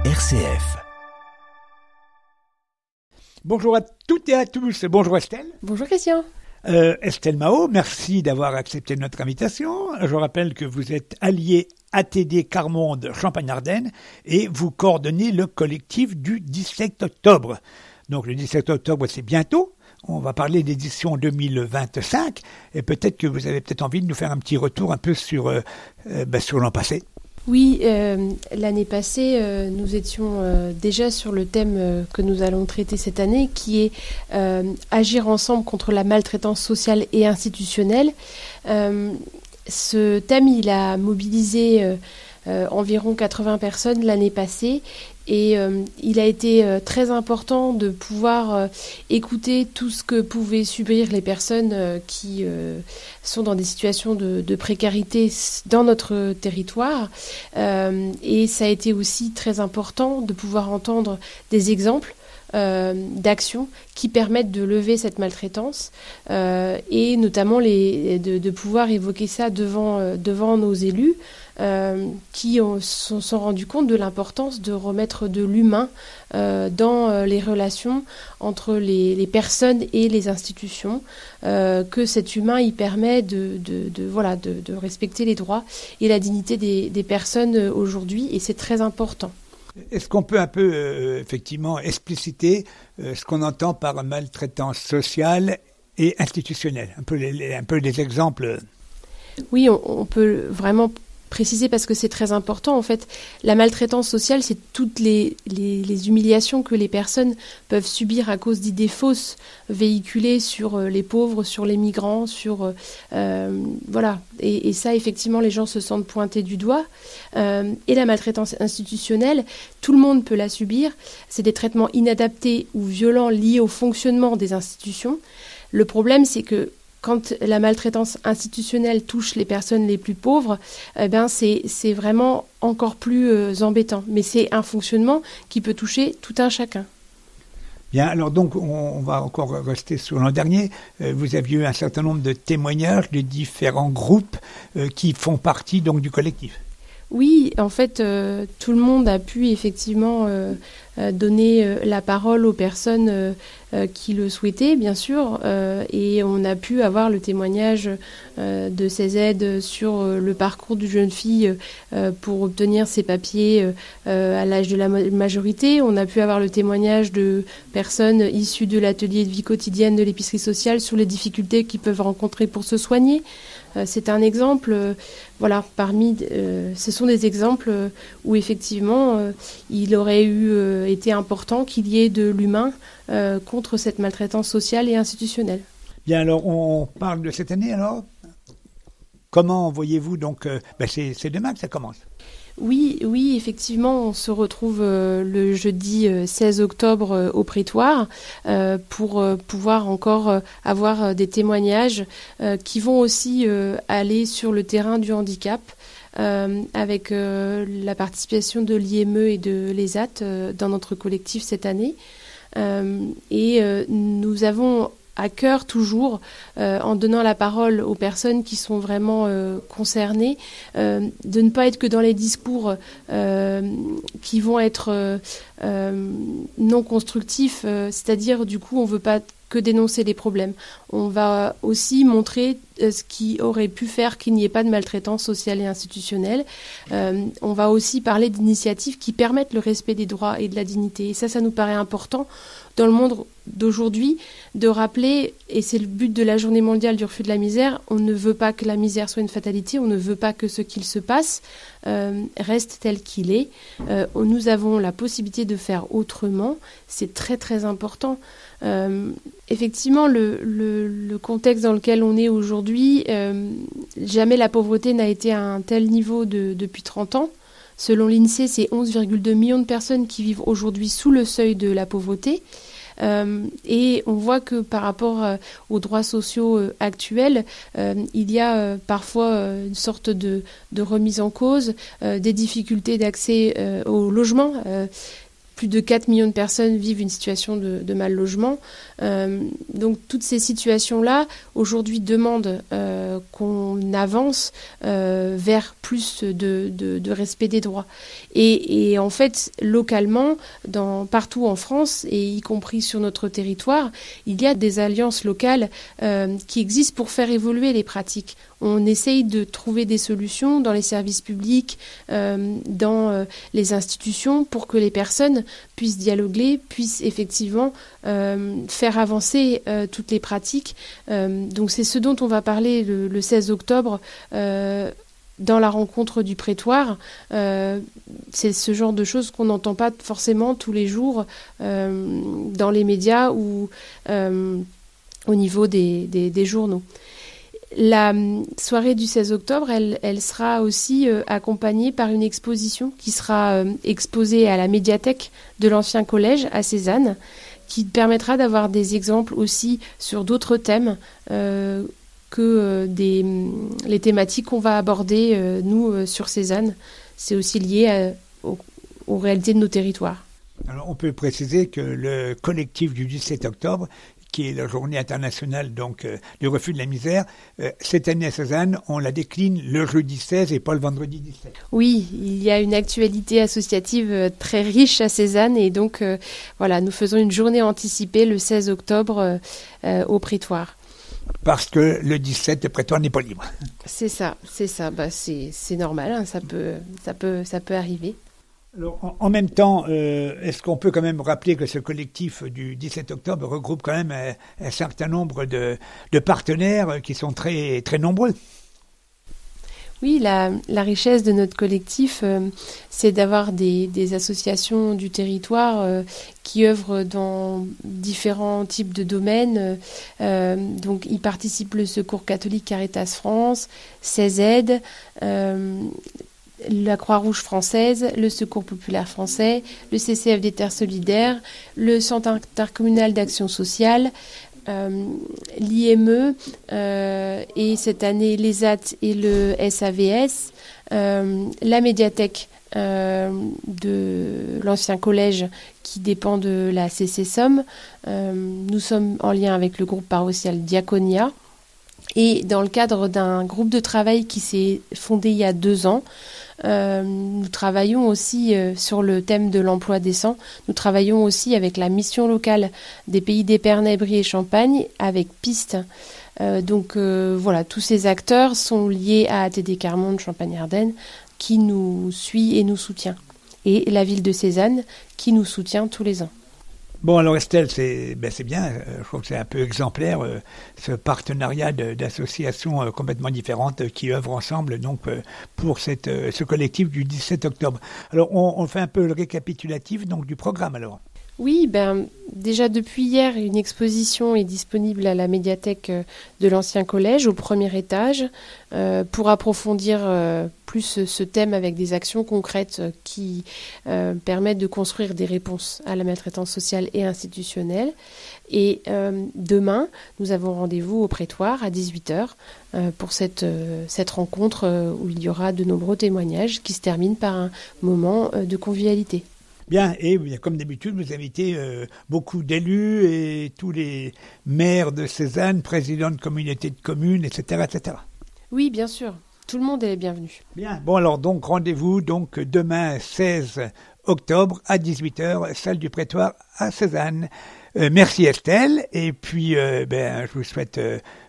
RCF. Bonjour à toutes et à tous. Bonjour Estelle. Bonjour Christian. Estelle Mao, merci d'avoir accepté notre invitation. Je rappelle que vous êtes allié ATD Carmonde Champagne-Ardenne et vous coordonnez le collectif du 17 octobre. Donc le 17 octobre, c'est bientôt. On va parler d'édition 2025 et peut-être que vous avez peut-être envie de nous faire un petit retour un peu sur l'an passé. Oui, l'année passée, nous étions déjà sur le thème que nous allons traiter cette année, qui est agir ensemble contre la maltraitance sociale et institutionnelle. Ce thème, il a mobilisé environ 80 personnes l'année passée et il a été très important de pouvoir écouter tout ce que pouvaient subir les personnes qui sont dans des situations de précarité dans notre territoire et ça a été aussi très important de pouvoir entendre des exemples d'actions qui permettent de lever cette maltraitance et notamment de pouvoir évoquer ça devant nos élus qui se sont rendus compte de l'importance de remettre de l'humain dans les relations entre les personnes et les institutions, que cet humain il permet de respecter les droits et la dignité des personnes aujourd'hui et c'est très important. Est-ce qu'on peut un peu effectivement expliciter ce qu'on entend par maltraitance sociale et institutionnelle, un peu des exemples? Oui, on peut vraiment préciser parce que c'est très important. En fait, la maltraitance sociale, c'est toutes les humiliations que les personnes peuvent subir à cause d'idées fausses véhiculées sur les pauvres, sur les migrants, Et ça, effectivement, les gens se sentent pointés du doigt. Et la maltraitance institutionnelle, tout le monde peut la subir. C'est des traitements inadaptés ou violents liés au fonctionnement des institutions. Le problème, c'est que quand la maltraitance institutionnelle touche les personnes les plus pauvres, c'est vraiment encore plus embêtant. Mais c'est un fonctionnement qui peut toucher tout un chacun. Bien, alors donc on va encore rester sur l'an dernier. Vous aviez eu un certain nombre de témoignages de différents groupes qui font partie donc du collectif. Oui, en fait, tout le monde a pu effectivement donner la parole aux personnes qui le souhaitaient, bien sûr, et on a pu avoir le témoignage de ces aides sur le parcours d'une jeune fille pour obtenir ses papiers à l'âge de la majorité. On a pu avoir le témoignage de personnes issues de l'atelier de vie quotidienne de l'épicerie sociale sur les difficultés qu'ils peuvent rencontrer pour se soigner. C'est un exemple, ce sont des exemples où effectivement il aurait été important qu'il y ait de l'humain contre cette maltraitance sociale et institutionnelle. Bien, alors on parle de cette année alors. Comment voyez-vous donc c'est demain que ça commence. Oui, effectivement, on se retrouve le jeudi 16 octobre au prétoire pour pouvoir encore avoir des témoignages qui vont aussi aller sur le terrain du handicap avec la participation de l'IME et de l'ESAT dans notre collectif cette année. Nous avons à cœur toujours, en donnant la parole aux personnes qui sont vraiment concernées, de ne pas être que dans les discours qui vont être non constructifs, c'est-à-dire du coup on ne veut pas que dénoncer les problèmes. On va aussi montrer ce qui aurait pu faire qu'il n'y ait pas de maltraitance sociale et institutionnelle. On va aussi parler d'initiatives qui permettent le respect des droits et de la dignité. Et ça nous paraît important dans le monde d'aujourd'hui de rappeler, et c'est le but de la journée mondiale du refus de la misère, on ne veut pas que la misère soit une fatalité, on ne veut pas que ce qu'il se passe reste tel qu'il est. Nous avons la possibilité de faire autrement, c'est très très important. Effectivement, le contexte dans lequel on est aujourd'hui, jamais la pauvreté n'a été à un tel niveau depuis 30 ans. Selon l'INSEE, c'est 11,2 millions de personnes qui vivent aujourd'hui sous le seuil de la pauvreté. Et on voit que par rapport aux droits sociaux actuels, il y a parfois une sorte de remise en cause, des difficultés d'accès au logement. plus de 4 millions de personnes vivent une situation de mal logement. Donc toutes ces situations-là, aujourd'hui, demandent qu'on avance vers plus de respect des droits. Et en fait, localement, partout en France, et y compris sur notre territoire, il y a des alliances locales qui existent pour faire évoluer les pratiques. On essaye de trouver des solutions dans les services publics, dans les institutions, pour que les personnes puissent dialoguer, puissent effectivement faire avancer toutes les pratiques. Donc c'est ce dont on va parler le 16 octobre dans la rencontre du prétoire. C'est ce genre de choses qu'on n'entend pas forcément tous les jours dans les médias ou au niveau des journaux. La soirée du 16 octobre, elle sera aussi accompagnée par une exposition qui sera exposée à la médiathèque de l'ancien collège à Cézanne, qui permettra d'avoir des exemples aussi sur d'autres thèmes que les thématiques qu'on va aborder, nous, sur Cézanne. C'est aussi lié aux réalités de nos territoires. Alors, on peut préciser que le collectif du 17 octobre, qui est la journée internationale donc du refus de la misère, cette année à Cézanne, on la décline le jeudi 16 et pas le vendredi 17. Oui, il y a une actualité associative très riche à Cézanne et donc voilà, nous faisons une journée anticipée le 16 octobre au prétoire. Parce que le 17, le prétoire n'est pas libre. C'est ça. Bah, c'est normal, hein, ça peut arriver. Alors, en même temps, est-ce qu'on peut quand même rappeler que ce collectif du 17 octobre regroupe quand même un certain nombre de partenaires qui sont très, très nombreux? Oui, la richesse de notre collectif, c'est d'avoir des associations du territoire qui œuvrent dans différents types de domaines. Donc, y participent le Secours catholique Caritas France, CEZ, la Croix-Rouge française, le Secours populaire français, le CCF des Terres solidaires, le Centre intercommunal d'action sociale, l'IME et cette année l'ESAT et le SAVS, la médiathèque de l'ancien collège qui dépend de la CC-Somme. Nous sommes en lien avec le groupe paroissial Diaconia. Et dans le cadre d'un groupe de travail qui s'est fondé il y a 2 ans, nous travaillons aussi sur le thème de l'emploi décent. Nous travaillons aussi avec la mission locale des Pays d'Épernay, Brie et Champagne, avec Piste. Donc voilà, tous ces acteurs sont liés à ATD Carmonde Champagne-Ardenne, qui nous suit et nous soutient. Et la ville de Cézanne, qui nous soutient tous les ans. Bon, alors Estelle, c'est bien, je trouve que c'est un peu exemplaire, ce partenariat d'associations complètement différentes qui œuvrent ensemble donc pour ce collectif du 17 octobre. Alors, on fait un peu le récapitulatif donc du programme alors. Oui, déjà depuis hier, une exposition est disponible à la médiathèque de l'ancien collège au premier étage pour approfondir plus ce thème avec des actions concrètes qui permettent de construire des réponses à la maltraitance sociale et institutionnelle. Et demain, nous avons rendez-vous au prétoire à 18h pour cette rencontre où il y aura de nombreux témoignages qui se terminent par un moment de convivialité. Bien, et comme d'habitude, vous invitez beaucoup d'élus et tous les maires de Cézanne, présidents de communautés de communes, etc., etc. Oui, bien sûr. Tout le monde est bienvenu. Bien. Bon, alors donc rendez-vous donc demain 16 octobre à 18h, salle du prétoire à Cézanne. Merci Estelle, et puis je vous souhaite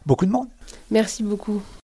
beaucoup de monde. Merci beaucoup.